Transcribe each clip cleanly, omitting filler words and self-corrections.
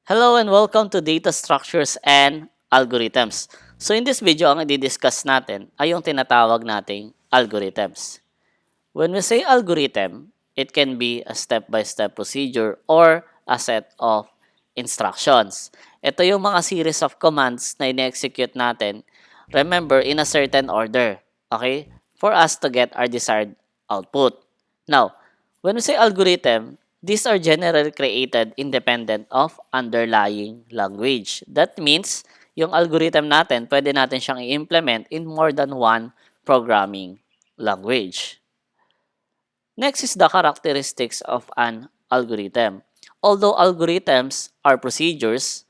Hello and welcome to Data Structures and Algorithms. So in this video, ang i-discuss natin ay yung tinatawag nating algorithms. When we say algorithm, it can be a step-by-step procedure or a set of instructions. Ito yung mga series of commands na ine-execute natin, remember, in a certain order, okay? For us to get our desired output. Now, when we say algorithm, these are generally created independent of underlying language. That means, yung algorithm natin, pwede natin siyang i-implement in more than one programming language. Next is the characteristics of an algorithm. Although algorithms are procedures,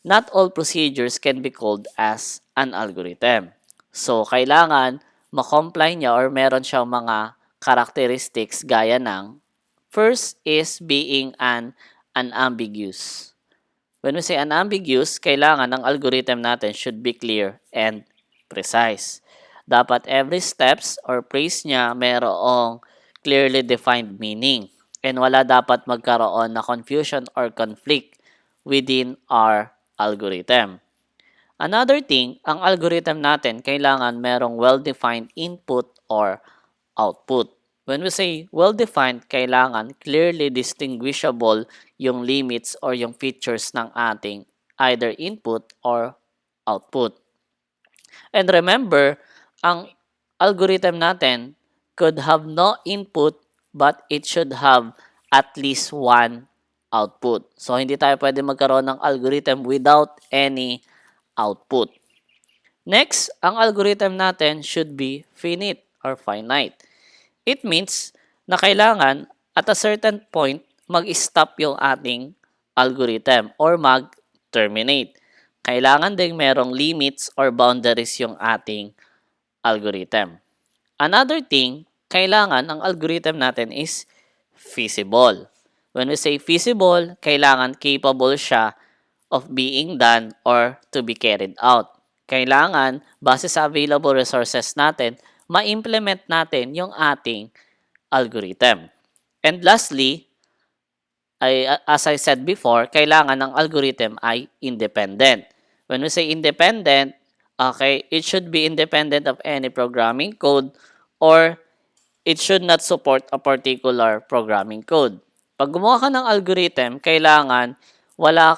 not all procedures can be called as an algorithm. So, kailangan ma-comply niya or meron siyang mga characteristics gaya ng first is being an unambiguous. When we say unambiguous, kailangan ang algorithm natin should be clear and precise. Dapat every steps or phrase niya merong clearly defined meaning. And wala dapat magkaroon na confusion or conflict within our algorithm. Another thing, ang algorithm natin kailangan merong well-defined input or output. When we say well-defined, kailangan clearly distinguishable yung limits or yung features ng ating either input or output. And remember, ang algorithm natin could have no input but it should have at least one output. So, hindi tayo pwede magkaroon ng algorithm without any output. Next, ang algorithm natin should be finite or finite. It means na kailangan at a certain point mag-stop yung ating algorithm or mag-terminate. Kailangan ding merong limits or boundaries yung ating algorithm. Another thing, kailangan ang algorithm natin is feasible. When we say feasible, kailangan capable siya of being done or to be carried out. Kailangan, base sa available resources natin, ma-implement natin yung ating algorithm. And lastly, as I said before, kailangan ng algorithm ay independent. When we say independent, okay, it should be independent of any programming code or it should not support a particular programming code. Pag gumawa ka ng algorithm, kailangan wala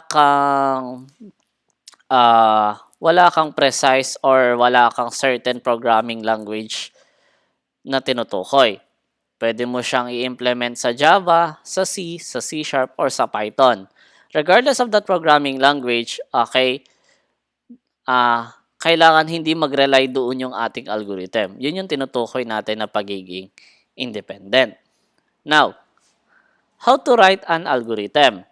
kang precise or wala kang certain programming language na tinutukoy. Pwede mo siyang i-implement sa Java, sa C, sa C Sharp, or sa Python. Regardless of that programming language, okay, kailangan hindi mag-rely doon yung ating algorithm. Yun yung tinutukoy natin na pagiging independent. Now, how to write an algorithm?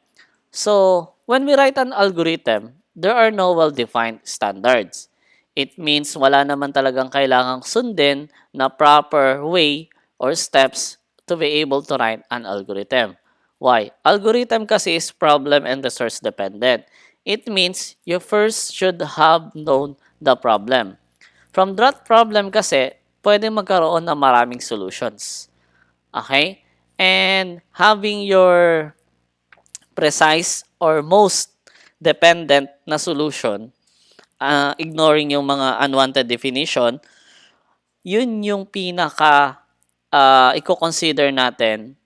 So, when we write an algorithm, there are no well-defined standards. It means wala naman talagang kailangang sundin na proper way or steps to be able to write an algorithm. Why? Algorithm kasi is problem and resource dependent. It means you first should have known the problem. From that problem kasi, pwede magkaroon ng maraming solutions. Okay? And having your precise or most dependent na solution, ignoring yung mga unwanted definition, yun yung pinaka i-consider natin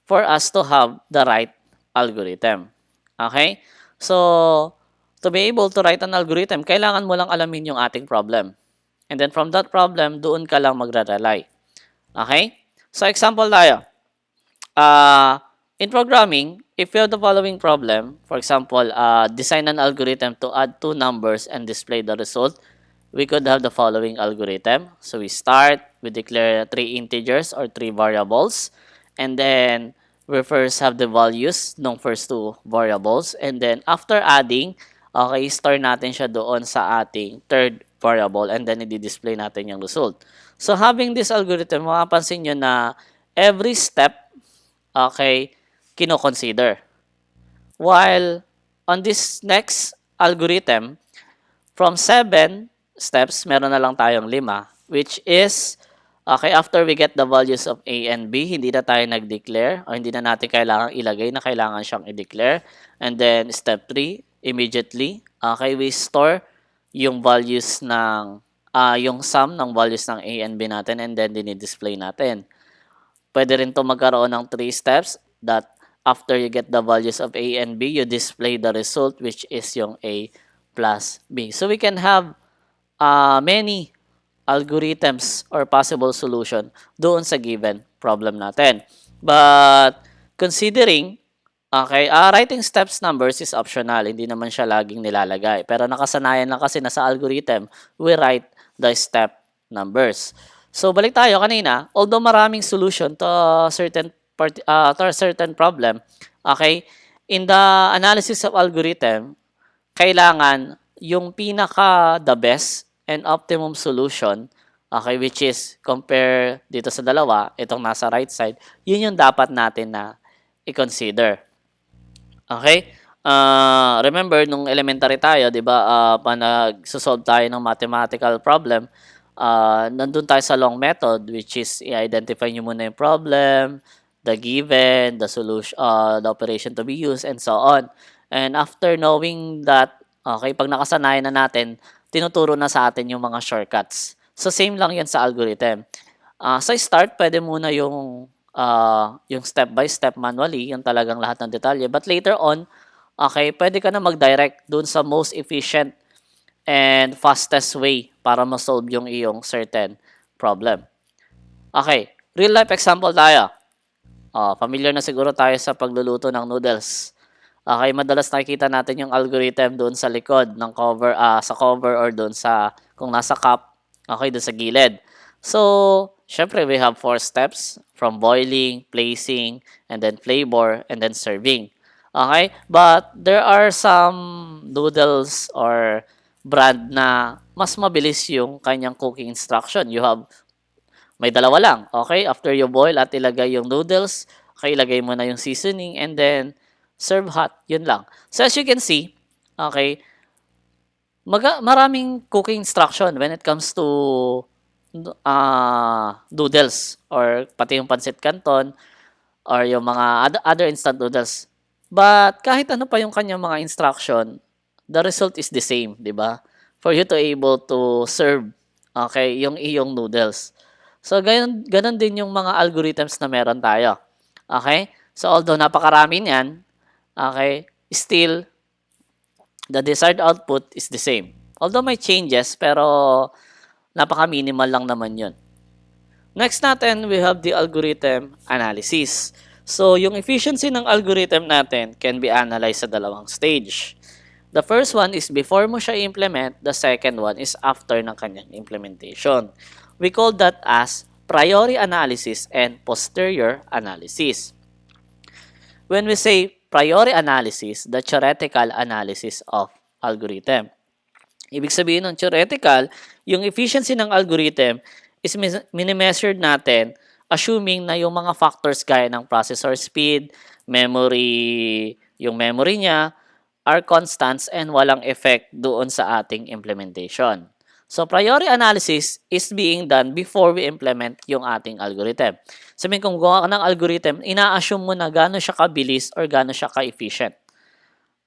for us to have the right algorithm. Okay? So, to be able to write an algorithm, kailangan mo lang alamin yung ating problem. And then from that problem, doon ka lang magre-rely. Okay? So, example tayo. In programming, if you have the following problem, for example, design an algorithm to add two numbers and display the result, we could have the following algorithm. So we start, we declare three integers or three variables, and then we first have the values ng first two variables, and then after adding, okay, store natin siya doon sa ating third variable, and then i-display natin yung result. So having this algorithm, makapansin nyo na every step, okay, kino-consider. While on this next algorithm, from 7 steps, meron na lang tayong 5, which is Okay, after we get the values of A and B, hindi na tayo nag-declare o hindi na natin kailangang ilagay na kailangan siyang i-declare. And then, step 3, immediately, okay, we store yung values ng, yung sum ng values ng A and B natin and then dinidisplay natin. Pwede rin to magkaroon ng 3 steps that after you get the values of A and B, you display the result which is yung A plus B. So, we can have many algorithms or possible solution doon sa given problem natin. But considering, okay, writing steps numbers is optional. Hindi naman siya laging nilalagay. Pero nakasanayan lang kasi na sa algorithm, we write the step numbers. So balik tayo kanina, although maraming solution to a certain problem, okay, in the analysis of algorithm, kailangan yung pinaka the best and optimum solution, okay, which is compare dito sa dalawa, itong nasa right side, yun yung dapat natin na i-consider. Okay? Remember, nung elementary tayo, di ba, pa nag-solve tayo ng mathematical problem, nandun tayo sa long method, which is i-identify nyo muna yung problem, the given, the solution, the operation to be used, and so on. And after knowing that, okay, pag nakasanayan na natin, tinuturo na sa atin yung mga shortcuts. So, same lang yan sa algorithm. Sa start, pwede muna yung step by step manually, yung talagang lahat ng detalye. But later on, okay, pwede ka na mag-direct dun sa most efficient and fastest way para ma-solve yung iyong certain problem. Okay, real life example tayo. Familiar na siguro tayo sa pagluluto ng noodles. Okay, madalas nakikita natin yung algorithm doon sa likod ng cover, sa cover or doon sa, kung nasa cup, okay, doon sa gilid. So, syempre, we have 4 steps from boiling, placing, and then flavor, and then serving. Okay, but there are some noodles or brand na mas mabilis yung kanyang cooking instruction. May dalawa lang, okay? After you boil at ilagay yung noodles, okay, ilagay mo na yung seasoning and then serve hot. Yun lang. So as you can see, okay, maraming cooking instruction when it comes to noodles or pati yung pancit canton or yung mga other instant noodles. But kahit ano pa yung kanyang mga instruction, the result is the same, di ba? For you to able to serve, okay, yung iyong noodles. So, ganun din yung mga algorithms na meron tayo. Okay? So, although napakarami niyan, okay, still, the desired output is the same. Although may changes, pero napaka-minimal lang naman yun. Next natin, we have the algorithm analysis. So, yung efficiency ng algorithm natin can be analyzed sa dalawang stage. The first one is before mo siya i-implement. The second one is after ng kanyang implementation. We call that as priori analysis and posterior analysis. When we say priori analysis, the theoretical analysis of algorithm. Ibig sabihin ng theoretical, yung efficiency ng algorithm is minimeasured natin assuming na yung mga factors gaya ng processor speed, yung memory niya, are constants and walang effect doon sa ating implementation. So, priori analysis is being done before we implement yung ating algorithm. Sabihin kung gawa ka ng algorithm, ina-assume mo na gaano siya kabilis or gaano siya ka-efficient.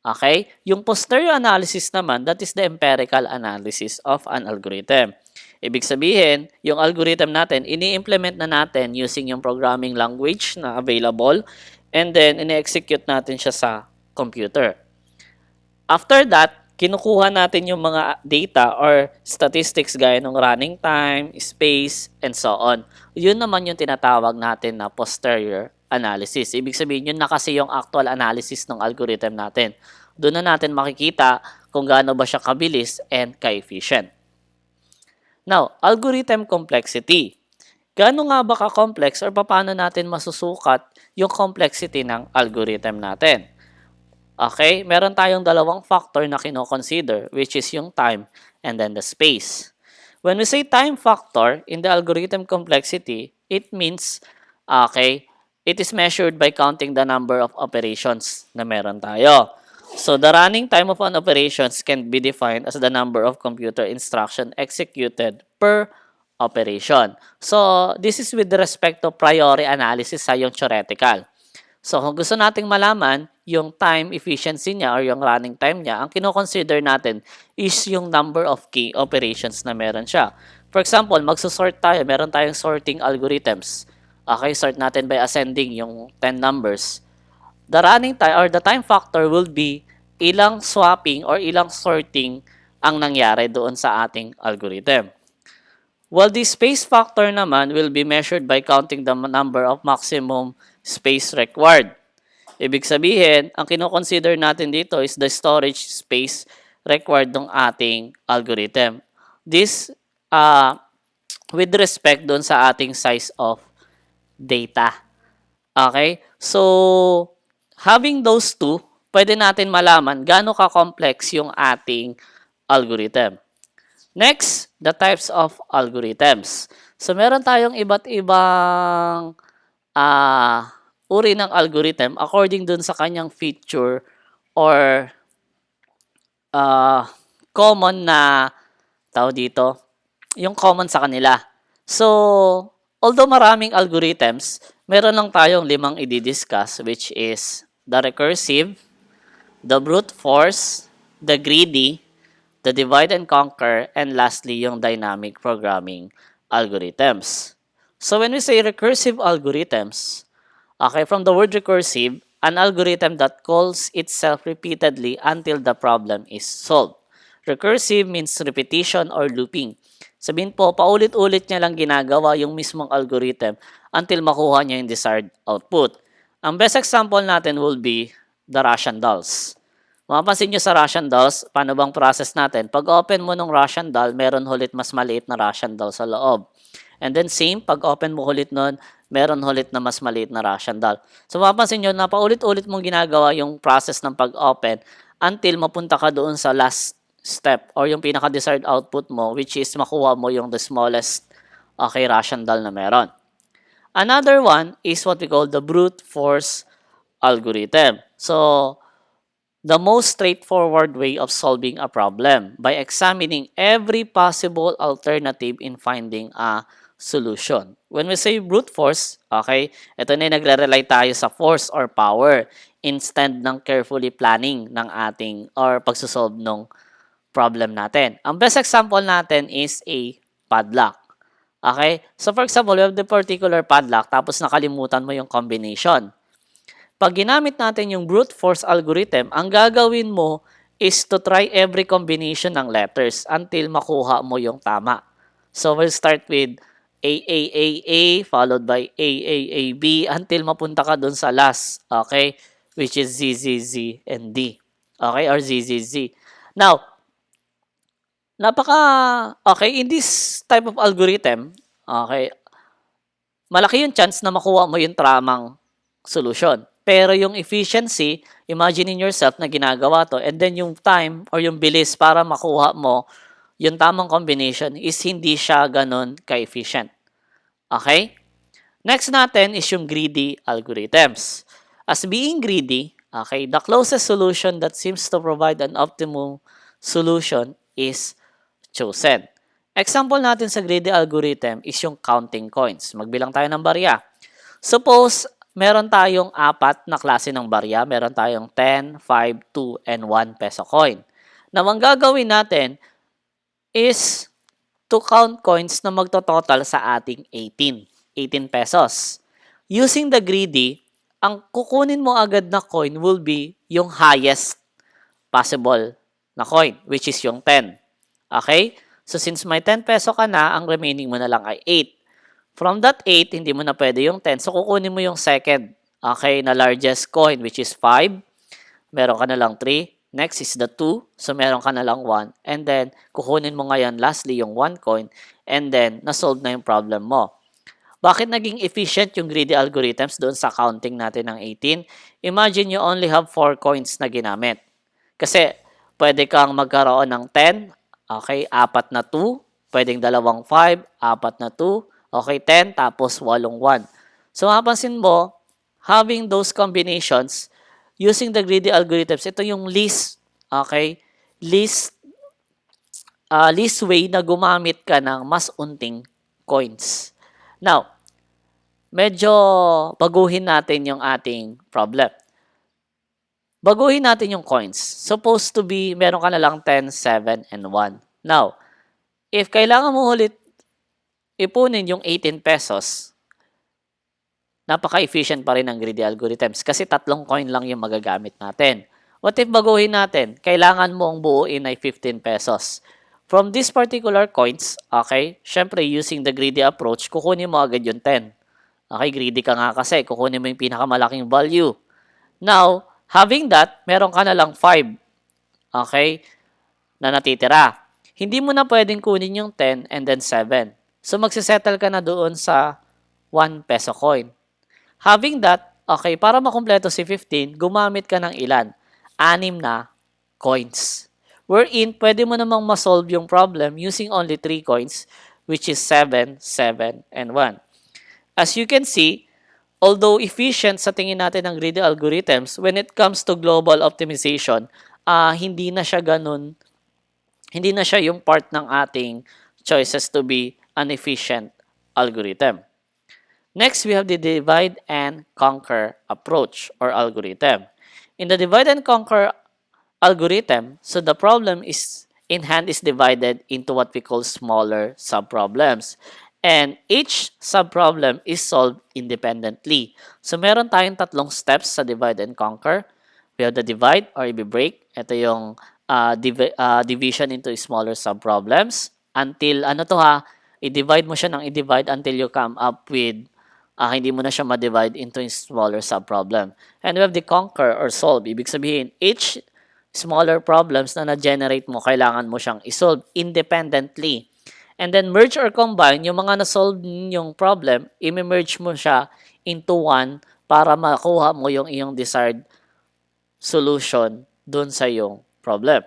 Okay? Yung posterior analysis naman, that is the empirical analysis of an algorithm. Ibig sabihin, yung algorithm natin, ini-implement na natin using yung programming language na available and then ini-execute natin siya sa computer. After that, kinukuha natin yung mga data or statistics gaya ng running time, space, and so on. Yun naman yung tinatawag natin na posterior analysis. Ibig sabihin, yun na kasi yung actual analysis ng algorithm natin. Doon na natin makikita kung gaano ba siya kabilis and ka-efficient. Now, algorithm complexity. Gaano nga ba ka-complex or paano natin masusukat yung complexity ng algorithm natin? Okay, meron tayong dalawang factor na kino-consider, which is yung time and then the space. When we say time factor in the algorithm complexity, it means, okay, it is measured by counting the number of operations na meron tayo. So, the running time of an operations can be defined as the number of computer instruction executed per operation. So, this is with respect to priori analysis sa yung theoretical. So, kung gusto nating malaman yung time efficiency niya or yung running time niya, ang kino-consider natin is yung number of key operations na meron siya. For example, magsusort tayo, meron tayong sorting algorithms. Okay, sort natin by ascending yung 10 numbers. The running time or the time factor will be ilang swapping or ilang sorting ang nangyari doon sa ating algorithm. While the space factor naman will be measured by counting the number of maximum space required. Ibig sabihin, ang kino-consider natin dito is the storage space required ng ating algorithm. This with respect doon sa ating size of data. Okay? So, having those two, pwede natin malaman gaano ka-complex yung ating algorithm. Next, the types of algorithms. So, meron tayong iba't ibang uri ng algorithm according dun sa kanyang feature or common na dito, yung common sa kanila. So, although maraming algorithms, meron lang tayong 5 i-discuss, which is the recursive, the brute force, the greedy, the divide and conquer, and lastly, yung dynamic programming algorithms. So, when we say recursive algorithms, okay, from the word recursive, an algorithm that calls itself repeatedly until the problem is solved. Recursive means repetition or looping. Sabihin po, paulit-ulit niya lang ginagawa yung mismong algorithm until makuha niya yung desired output. Ang best example natin will be the Russian dolls. Mapapansin nyo sa Russian dolls, paano bang process natin? Pag open mo ng Russian doll, meron ulit mas maliit na Russian doll sa loob. And then same, pag open mo ulit nun, meron ulit na mas maliit na Russian doll. So mapapansin nyo na paulit-ulit mong ginagawa yung process ng pag-open until mapunta ka doon sa last step or yung pinaka-desired output mo, which is makuha mo yung the smallest Russian doll na meron. Another one is what we call the brute force algorithm. So, the most straightforward way of solving a problem by examining every possible alternative in finding a solution. When we say brute force, okay, ito na nagre-rely tayo sa force or power instead ng carefully planning ng ating or pagsusolve ng problem natin. Ang best example natin is a padlock. Okay? So for example, we have the particular padlock tapos nakalimutan mo yung combination. Pag ginamit natin yung brute force algorithm, ang gagawin mo is to try every combination ng letters until makuha mo yung tama. So we'll start with A followed by A, B until mapunta ka dun sa last, okay? Which is Z, and D. Okay? Or Z. Now, okay, in this type of algorithm, okay, malaki yung chance na makuha mo yung tamang solution. Pero yung efficiency, imagine yourself na ginagawa to, and then yung time or yung bilis para makuha mo yung tamang combination is hindi siya ganun ka-efficient. Okay? Next natin is yung greedy algorithms. As being greedy, okay, the closest solution that seems to provide an optimal solution is chosen. Example natin sa greedy algorithm is yung counting coins. Magbilang tayo ng barya. Suppose, meron tayong 4 na klase ng barya. Meron tayong 10, 5, 2, and 1 peso coin. Now, ang gagawin natin is to count coins na magtototal sa ating 18 pesos. Using the greedy, ang kukunin mo agad na coin will be yung highest possible na coin, which is yung 10. Okay? So, since may 10 peso ka na, ang remaining mo na lang ay 8. From that 8, hindi mo na pwede yung 10. So, kukunin mo yung second, okay, na largest coin, which is 5. Meron ka na lang 3. Next is the 2. So, meron ka na lang 1. And then, kukunin mo ngayon, lastly, yung 1 coin. And then, na-solve na yung problem mo. Bakit naging efficient yung greedy algorithms doon sa counting natin ng 18? Imagine you only have 4 coins na ginamit. Kasi, pwede kang magkaroon ng 10. Okay, 4 na 2. Pwedeng 2 5, 4 na 2. Okay, 10, tapos 8 1. So, mapapansin mo, having those combinations, using the greedy algorithms, ito yung least way na gumamit ka ng mas unting coins. Now, medyo baguhin natin yung ating problem. Baguhin natin yung coins. Supposed to be, meron ka na lang 10, 7, and 1. Now, if kailangan mo ulit ipunin yung 18 pesos, napaka-efficient pa rin ng greedy algorithms kasi tatlong coin lang yung magagamit natin. What if baguhin natin? Kailangan mo ang buuin ay 15 pesos. From this particular coins, okay, syempre using the greedy approach, kukunin mo agad yung 10. Okay, greedy ka nga kasi, kukunin mo yung pinakamalaking value. Now, having that, meron ka na lang 5, okay, na natitira. Hindi mo na pwedeng kunin yung 10 and then 7. So, magsisettle ka na doon sa 1 peso coin. Having that, okay, para makumpleto si 15, gumamit ka ng ilan? 6 na coins. Wherein, pwede mo namang masolve yung problem using only 3 coins, which is 7, 7, and 1. As you can see, although efficient sa tingin natin ng greedy algorithms, when it comes to global optimization, hindi na siya ganun, hindi na siya yung part ng ating choices to be an efficient algorithm. Next, we have the divide and conquer approach or algorithm. In the divide and conquer algorithm, so the problem is in hand is divided into what we call smaller subproblems. And each subproblem is solved independently. So meron tayong tatlong steps sa divide and conquer. We have the divide or i-break. Ito yung division into smaller subproblems. Until, i-divide mo siya ng i-divide until you come up with hindi mo na siya ma-divide into smaller subproblem. And we have the conquer or solve. Ibig sabihin, each smaller problems na na-generate mo, kailangan mo siyang isolve independently. And then merge or combine, yung mga na-solve yung problem, i-merge mo siya into one para makuha mo yung iyong desired solution dun sa iyong problem.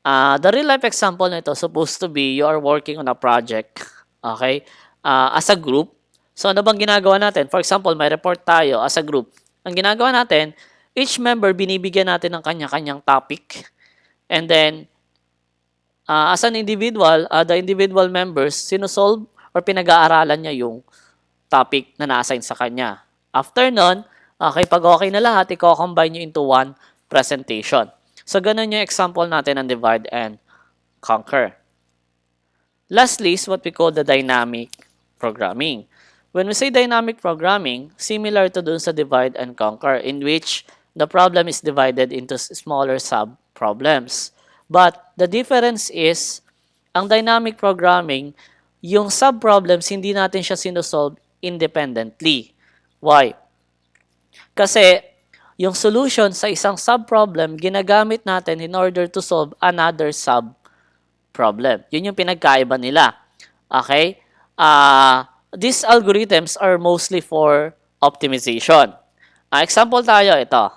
The real life example nito supposed to be you are working on a project, okay, as a group. So ano bang ginagawa natin? For example, may report tayo as a group. Ang ginagawa natin, each member binibigyan natin ng kanya-kanyang topic. And then, as an individual, the individual members, sinusolve or pinag-aaralan niya yung topic na na-assign sa kanya. After nun, okay, pag okay na lahat, i-combine nyo into one presentation. So, ganun yung example natin ng divide and conquer. Lastly is what we call the dynamic programming. When we say dynamic programming, similar to dun sa divide and conquer, in which the problem is divided into smaller sub-problems. But the difference is, ang dynamic programming, yung sub-problems, hindi natin siya sinusolve independently. Why? Kasi, yung solution sa isang sub-problem, ginagamit natin in order to solve another sub-problem. Yun yung pinagkaiba nila. Okay? These algorithms are mostly for optimization. Example tayo, ito.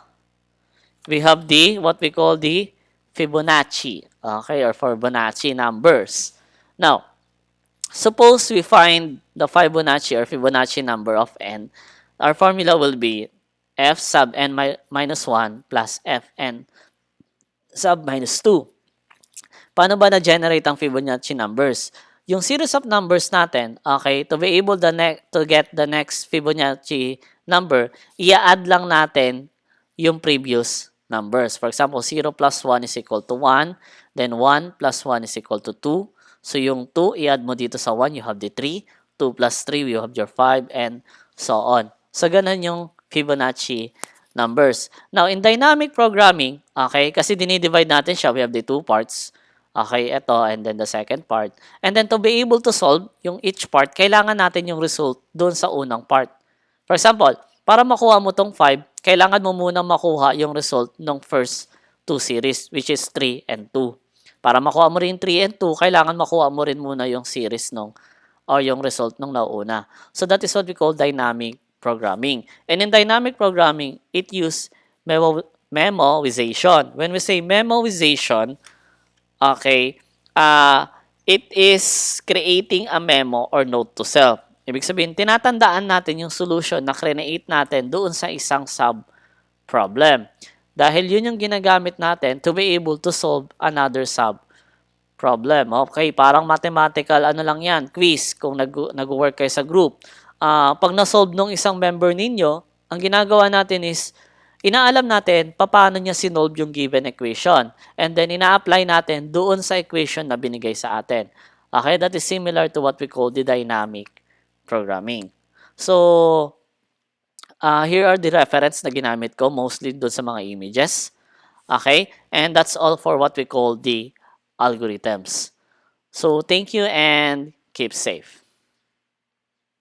We have what we call the Fibonacci, okay, or Fibonacci numbers. Now, suppose we find the Fibonacci or Fibonacci number of n. Our formula will be f sub n minus 1 plus fn sub minus 2. Paano ba na-generate ang Fibonacci numbers? Yung series of numbers natin, okay, to be able to get the next Fibonacci number, i-add lang natin yung previous numbers. For example, 0 plus 1 is equal to 1, then 1 plus 1 is equal to 2. So yung 2, i-add mo dito sa 1, you have the 3. 2 plus 3, you have your 5, and so on. So ganun yung Fibonacci numbers. Now, in dynamic programming, okay, kasi dinidivide natin siya, we have the two parts. Okay, ito, and then the second part. And then to be able to solve yung each part, kailangan natin yung result doon sa unang part. For example, para makuha mo tong 5, kailangan mo muna makuha yung result ng first two series, which is 3 and 2. Para makuha mo rin 3 and 2, kailangan makuha mo rin muna yung series or yung result nung nauna. So that is what we call dynamic programming. And in dynamic programming, it uses memoization. When we say memoization, okay, it is creating a memo or note to self. Ibig sabihin, tinatandaan natin yung solution na create natin doon sa isang sub-problem. Dahil yun yung ginagamit natin to be able to solve another sub-problem. problem. Okay, parang mathematical, ano lang yan, quiz, kung nag-work kayo sa group. Pag na-solve nung isang member ninyo, ang ginagawa natin is, inaalam natin paano niya sinolve yung given equation. And then, ina-apply natin doon sa equation na binigay sa atin. Okay, that is similar to what we call the dynamic programming. So, here are the reference na ginamit ko, mostly doon sa mga images. Okay, and that's all for what we call the algorithms. So, thank you and keep safe.